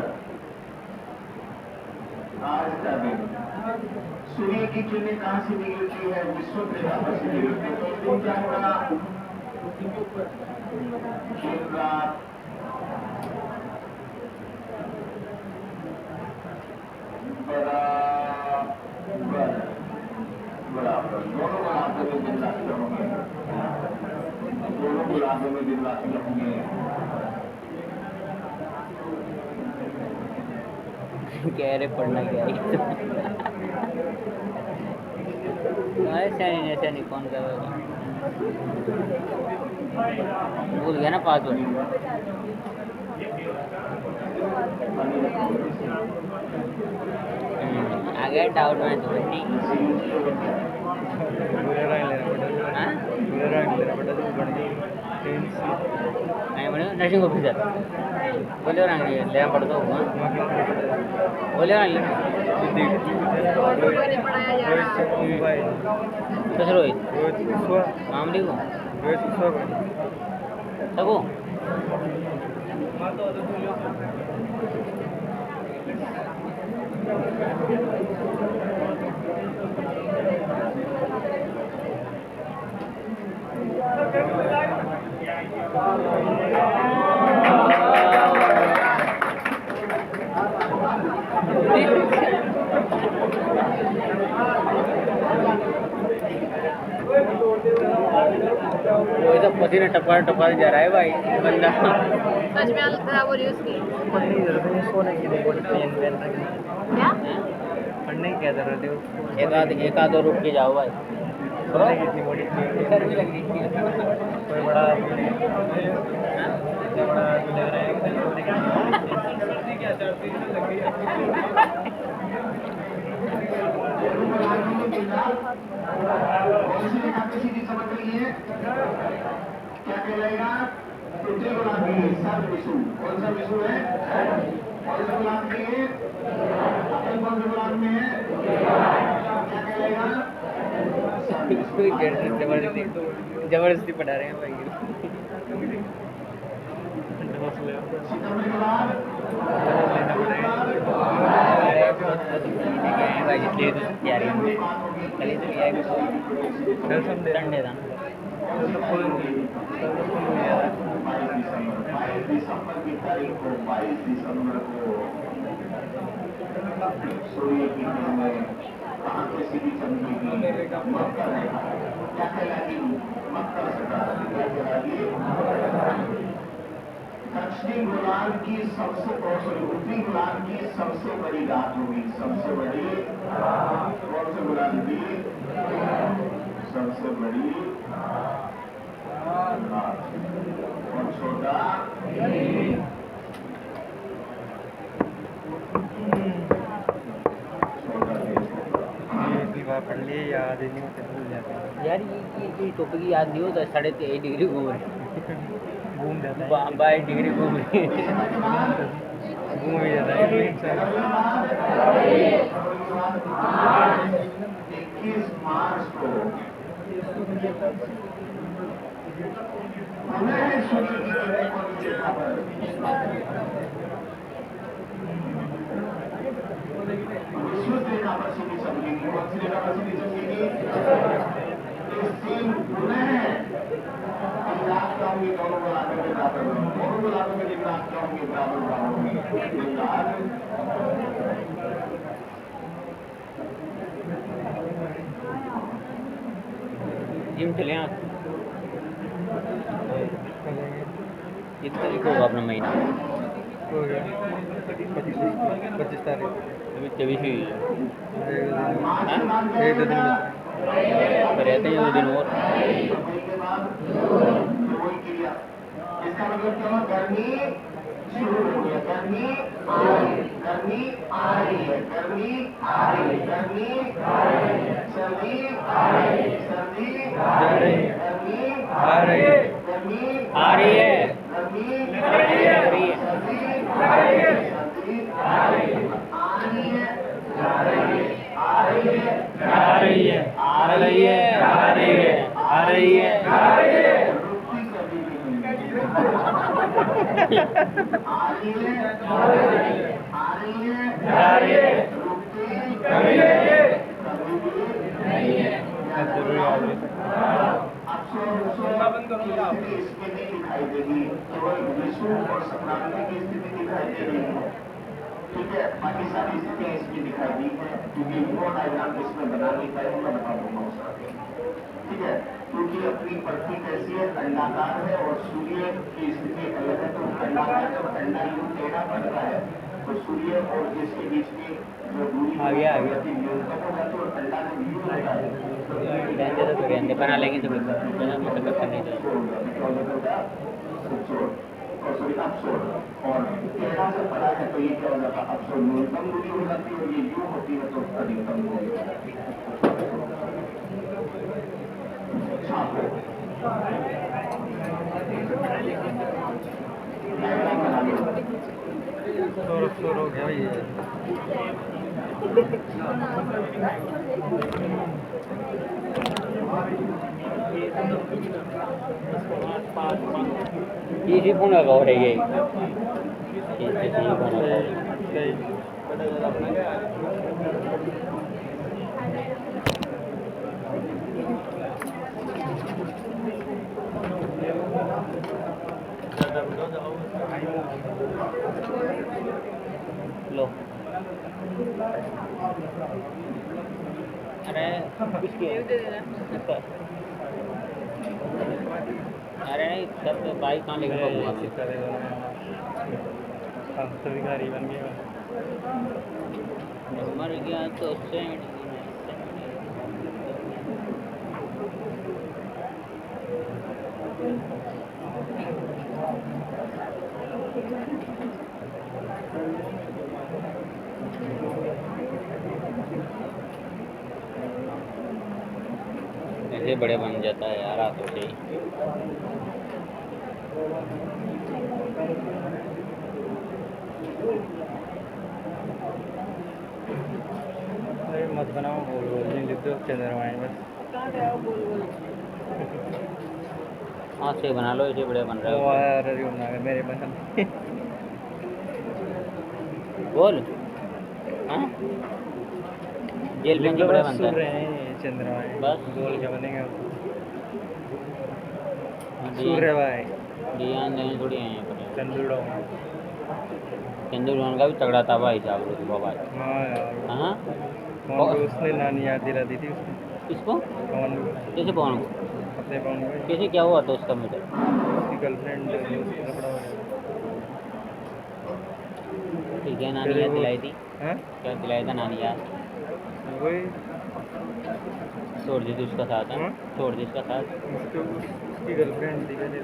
आज का दिन। सूर्य की किरणें कहां से निकलती है? विश्व रेखा पर से निकलती है। तो इस दिन क्या होगा? दिन रात बराबर दोनों गोलार्धों में दिन रात होंगे, दोनों गोलार्धों में दिन रात होंगे। कह रहे पढ़ना क्या है? ऐसा नहीं कौन कर रहा? भूल गया ना पासवर्ड। आ गया डाउट में तो नहीं। हाँ? नहीं बने नर्सिंग ऑफिसर बोले और लेना पड़ता होगा। बोले और लेना कैसे रोहित मामली को सबको वो तो पसीना टपका टपका जा रहा है भाई बंदा। सच में हालत खराब हो रही है उसकी। सोने की क्या? पढ़ने की क्या जरूरत है? एक आध और रुक के जाओ भाई। सोने की इतनी बड़ी गर्मी लग रही है। कोई बड़ा आदमी नहीं, इतना बड़ा आदमी लग रहा है कि सोने की समझ रही है क्या कहलाएगा? उत्तरी गोलार्ध के लिए सर्व विषु। कौन सा विषु है? कौन सा गोलार्ध के लिए? अपन कौन से गोलार्ध में है? क्या कहलाएगा? जबरदस्ती पढ़ा रहे हैं भाई। सितंबर के बाद भाई इसलिए तो तैयारी में कल तो लिया है संडे था। 22 दिसंबर की तारीख को 22 दिसंबर को सूर्य की किरणें कहाँ पे सीधी चमकेगी? मकर है। क्या कहलाएगी? मकर संक्रांति। क्या कहलाएगी? दक्षिणी गोलार्ध की सबसे उत्तरी गोलार्ध की सबसे बड़ी रात होगी। सबसे बड़ी कौन से गोलार्ध की? सबसे बड़ी रात और छोटा छोटा देश होगा। पढ़ लिए याद ही नहीं होते, भूल जाते हैं। यार ये टॉपिक याद नहीं होता, 3.5 डिग्री घूम रही घूम जाता है, 22 डिग्री घूम रही घूम ही जाता है इंसान। 21 मार्च को पुनः सूर्य की किरणें को नीचे खबर विश्व रेखा पर सीधी चमकेगी। कौन सी रेखा पर सीधी चमकेगी? इस दिन पुनः आप चाहोगे दोनों गुलाबों के बराबर, दोनों गुलाबों में लेकिन आप चाहोगे बराबर बराबर होंगे। जिम चले आप इस तारीख को होगा अपना महीना हो गया 25 तारीख, अभी 23 हुई है। एक दो दिन रहते हैं 2 दिन और। इसका मतलब क्या हुआ? गर्मी शुरू हो गई है, गर्मी आ रही है, गर्मी आ रही है, गर्मी आ रही है, गर्मी आ रही है, सर्दी आ रही है, सर्दी आ रही है, गर्मी आ रही है, गर्मी आ रही है, गर्मी आ रही है, सर्दी आ रही है, सर्दी आ रही है, आ रही है, आ रही है, आ रही है, आ रही है, आ रही है, आ रही है, आ रही है, आ रही है। रुकती कभी भी नहीं आ रही है, आ रही है, आ रही है, रुकती कभी नहीं, कभी भी नहीं है। स्थिति इसमें नहीं दिखाई देगी, केवल विषु और संक्रांति की स्थिति दिखाई देगी। ठीक है, बाकी सारी स्थितियां इसमें दिखाई दी है, क्योंकि वो डायग्राम इसमें बना नहीं पाए, मैं बता दूंगा उसका। ठीक है, क्योंकि अपनी पृथ्वी कैसी है? अंडाकार है और सूर्य की स्थिति अलग है। तो अंडाकार जब अंडा यूं टेढ़ा पड़ता है तो सूर्य और जिसके बीच में जो दूरी आ गया न्यूनतम हो जाती है और अंडा जब यूं होता है रहने दो, रहने बना लेंगे तो मतलब करने दो। और टेढ़ा से पड़ा है तो ये क्या हो जाता है? अवसर न्यूनतम दूरी हो जाती है और ये यूं होती है तो अधिकतम दूरी हो जाती है। छापो डायग्राम बना लो। शोर हो गया ये। इसी फोन लगा हो रही है लो। अरे अरे नहीं सब बाइक कहाँ लेकर भागूंगा मैं? हम तो भिखारी बन गए। मर गया तो सेंड ऐसे बड़े बन जाता है यार हाथों से ही। अरे मत बनाओ, बोल बोल नहीं लिख दो, चंद्रमाएँ बस। हाथ से बना लो, ऐसे बड़े बन रहे वो हो। यार अरे बना के मेरे बना बोल हाँ जेल लिख पेन दो, बड़े बस बनता सुन है। रहे हैं चंद्रमाएँ, बस। गोल क्या बनेगा? सूर्य भाई ध्यान देने थोड़ी है यहाँ पर। चंदूड़ा। चंदूरवन का भी तगड़ा था भाई साहब लोग बाबा। हाँ यार, हाँ कौन को उसने नानी याद दिला दी थी उसने। किसको? कौन को? कैसे पवन को? अपने कौन को? कैसे क्या हुआ था उसका मेरे? उसकी गर्लफ्रेंड लफड़ा हो गया। ठीक है नानी तेरे याद वो- दिलाई थी। हाँ क्या दिलाया था नानी याद? वही छोड़ दी थी उसका साथ है? हाँ? छोड़ दी उसका साथ। उसकी गर्लफ्रेंड थी पहले।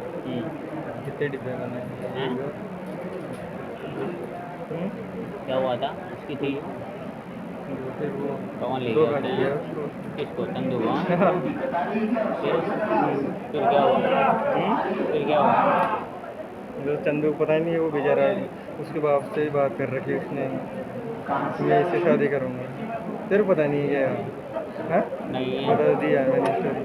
कितने डिब्बे बने हैं? क्या हुआ था उसकी थी? फिर वो कौन ले 2 गया घंटे उसने? दिया उसको। किसको? चंदू को? हाँ? फिर क्या हुआ? फिर क्या हुआ? जो चंदू को पता ही नहीं है, वो बेचारा उसके बाप से ही बात कर रखी है उसने, मैं इससे शादी करूँगा। तेरे को पता नहीं है क्या? हाँ, नहीं बता दिया है मैंने स्टोरी।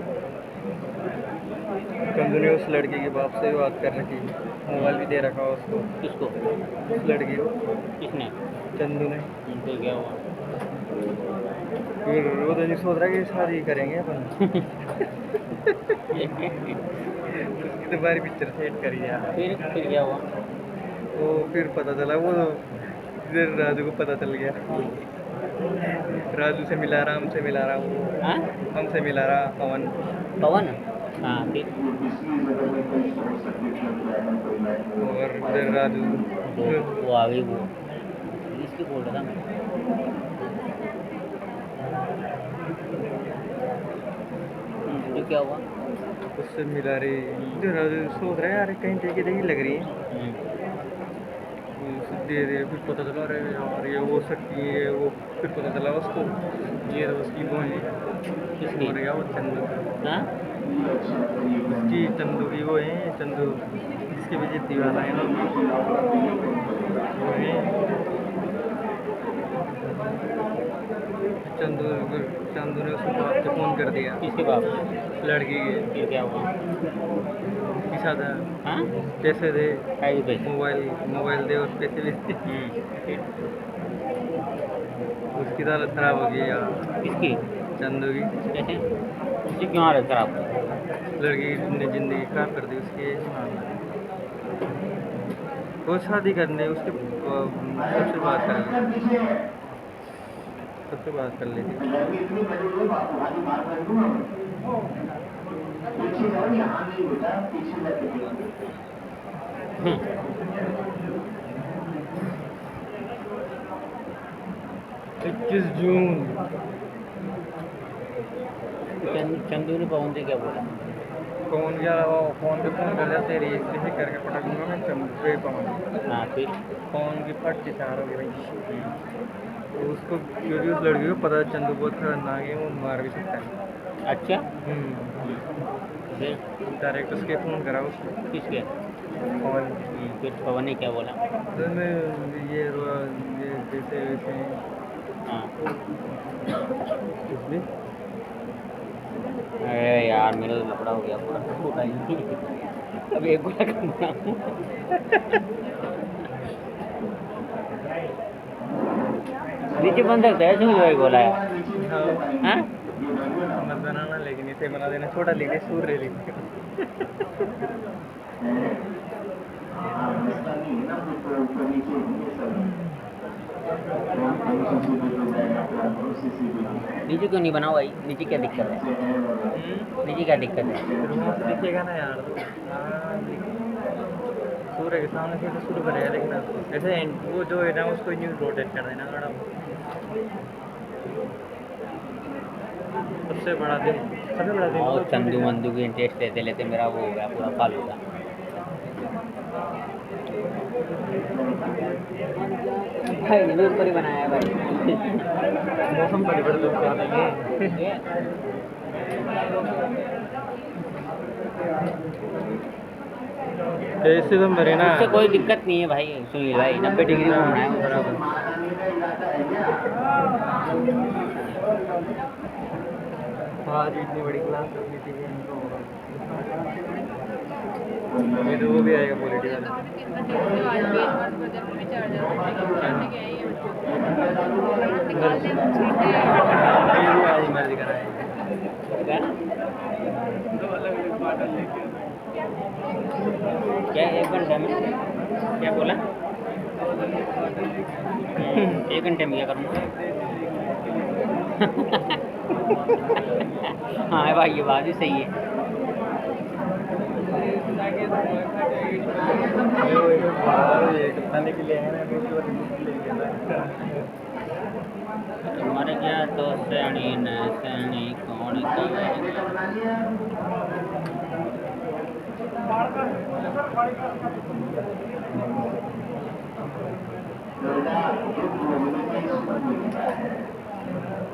चंदू ने उस लड़की के बाप से भी बात कर रखी है, मोबाइल भी दे रखा है उसको, किसको? उस लड़की को, किसने? चंदू ने। फिर क्या हुआ? फिर वो तो नहीं सोच रहा कि शादी करेंगे अपन। उसकी तो बारी पिक्चर सेट करी यार। फिर क्या हुआ? वो फिर पता चला, वो फिर राजू को पता चल गया, राजू से मिला रहा, हमसे मिला रहा, वो हाँ? हमसे मिला रहा पवन। पवन? हाँ फिर? और फिर राजू वो आ गई वो इसकी बोल रहा था मैं। फिर क्या हुआ? उससे मिला रही, जो राजू सोच रहा है यार कहीं देखी देखी लग रही है, उसे दे दे। फिर पता चला अरे यार ये वो सकती है, वो फिर पता चला उसको ये तो उसकी वो है, किसकी? मर गया वो चंदू, हाँ? उसकी चंदू की वो है, चंदू जिसके भी जिद्दी वाला है ना, वो है चंदू। फिर चंदू ने उसके बाप से फ़ोन कर दिया, किसके बाप? लड़की के, फिर क्या हुआ? पैसा था, हाँ? पैसे दे, आई पैसे? मोबाइल दे और पैसे भी दे। फिर? उसकी तो हालत खराब हो गई यार, किसकी? चंदू की। कैसे? उसकी क्यों हालत खराब? लड़की ने ज़िंदगी खराब कर दी उसकी। वो शादी करने उसके सबसे बात कर ली, सबसे बात कर ली थी। हम्म, 21 जून। चंदू ने पवन से क्या बोला? कौन गया वो फ़ोन पे फ़ोन कर दिया, तेरी ऐसे करके पटक दूंगा मैं चंदू पे पवन। हाँ फिर? फ़ोन की फट के चार हो गई भाई। तो उसको क्योंकि उस लड़की को पता है चंदू बहुत खतरनाक है, वो मार भी सकता है। अच्छा? फिर? डायरेक्ट उसके फ़ोन करा उसको, किसके? पवन। फिर पवन ने क्या बोला? तो मैं ये जैसे वैसे हाँ। कुछ भी अरे यार मेरा तो लफड़ा हो गया पूरा छोटा ही। अब एक गोला करना। नीचे बन सकता है इसमें जो है गोला है। हाँ? मत बनाना, लेकिन इसे बना देना छोटा, लेकिन सूर्य लेकिन नीचे क्यों नहीं बना भाई? नीचे क्या दिक्कत है? नीचे क्या दिक्कत है? दिखेगा ना यार। सूर्य के सामने से तो शुरू करेगा, लेकिन ऐसे वो जो है ना उसको न्यूज रोटेट कर देना मैडम। सबसे बड़ा दिन और चंदू मंदू की इंटरेस्ट लेते लेते मेरा वो हो गया पूरा फालूदा। भाई ने भी ऊपर ही बनाया है भाई। मौसम परिवर्तन कर देंगे। ऐसे तो मेरे ना उससे कोई दिक्कत नहीं है भाई, सुनील भाई 90 डिग्री घूमना है बराबर। आज इतनी बड़ी क्लास करनी थी इनको। ये तो वो भी आएगा पॉलिटिकल। आज मर्जी कराएंगे। क्या 1 घंटे में क्या बोला? 1 घंटे में क्या करूँगा? हाँ भाई ये बात भी सही है। खाने के लिए है ना, मर गया तो सैनी न सैनी कौन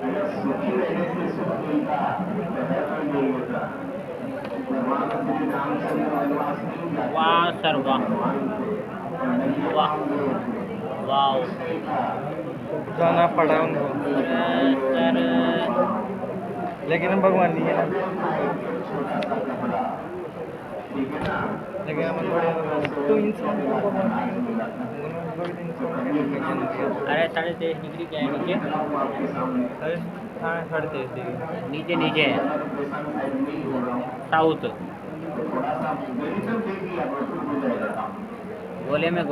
अगर सुखी रहने से सुख मिलता तो है तो नहीं होता। भगवान श्री रामचंद्र वनवास नहीं जाते, वाह सर वाह भगवान को नहीं वाह पाओगे। वाह उसने कहा, जाना पड़ा उनको, सर लेकिन हम भगवान नहीं है ना। छोटा सा कपड़ा, ठीक है ना, लेकिन हम बड़े तो इंसान को भगवान नहीं है। अरे 23.5 डिग्री क्या है नीचे आपके सामने अरे हाँ 23.5 डिग्री नीचे नीचे है नहीं हो रहा हूँ, साउथ तो थोड़ा सा मेरी तरफ देखिए, आप शुरू हो जाएगा काम। गोले में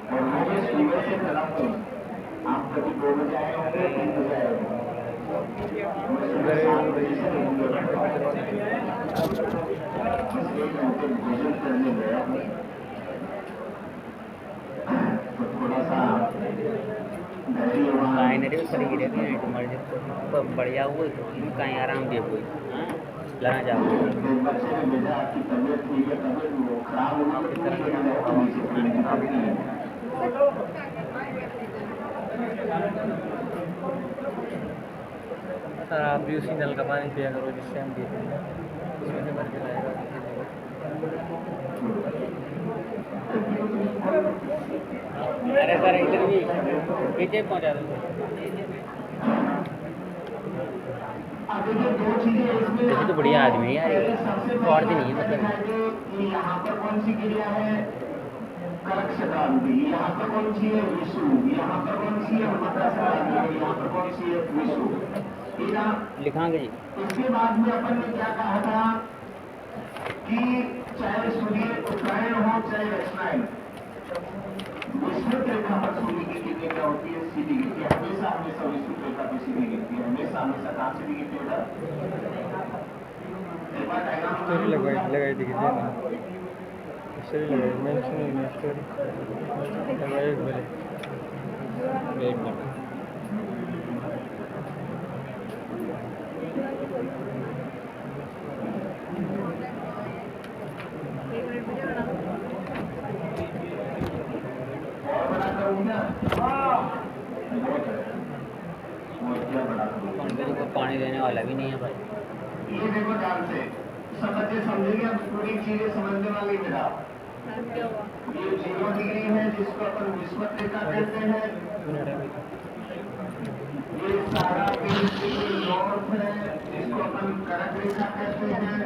और मुझे सुबह से खड़ा हूँ, आप कभी 2 बजे आए होंगे, 3 बजे आए होंगे, मैं सुबह 7 बजे से घूमने बैठा हूँ। बस 1 घंटे भोजन करने गया हूँ, तो थोड़ा सा धैर्य वहाँ बाइनरी पर ही रहती है मर्जी तो बढ़िया हुई कहीं आराम दे कोई लगा जाओ बच्चे ने भेजा आपकी तबीयत ठीक है, तबीयत वो खराब होगी तो पूरी जगह जाएगा, नीचे पड़ने की बात नहीं है। सर आप भी उसी नल का पानी पिया करो जिससे हम पीते हैं, उसमें से भर के लाएगा। अरे सर इधर भी पीछे पहुंचा दो अब देखिए 2 चीजें इसमें ये तो बढ़िया आदमी है यार ये। सबसे और भी नहीं है मतलब कि यहाँ पर कौन सी क्रिया है, करक शताब्दी, यहाँ पर कौन सी है विषु, यहाँ पर कौन सी है मकर शताब्दी, यहाँ पर कौन सी है विषु, ठीक है। लिखांगे जी इसके बाद में अपन ने क्या कहा था कि चाहे सूर्य उत्तरायण हो चाहे दक्षिणायन, विस्तृत रेखा पर सूर्य की किरणें क्या होती है, सीधी गिरती है, हमेशा हमेशा विस्तृत रेखा पर सीधी गिरती है, हमेशा हमेशा कहाँ सीधी गिरती है स्टोरी लगाई थी किसी ने, स्टोरी लगाई, मैं सुनी नहीं स्टोरी लगाई बोले वेट कर पंकज को पानी देने वाला भी नहीं है भाई। ये देखो ध्यान से, सब बच्चे समझेंगे, अब पूरी चीजें समझने वाली मेरा। ये 0 डिग्री है जिसको अपन विषुवत रेखा कहते हैं, ये सारा नॉर्थ है जिसको अपन करक रेखा कहते हैं,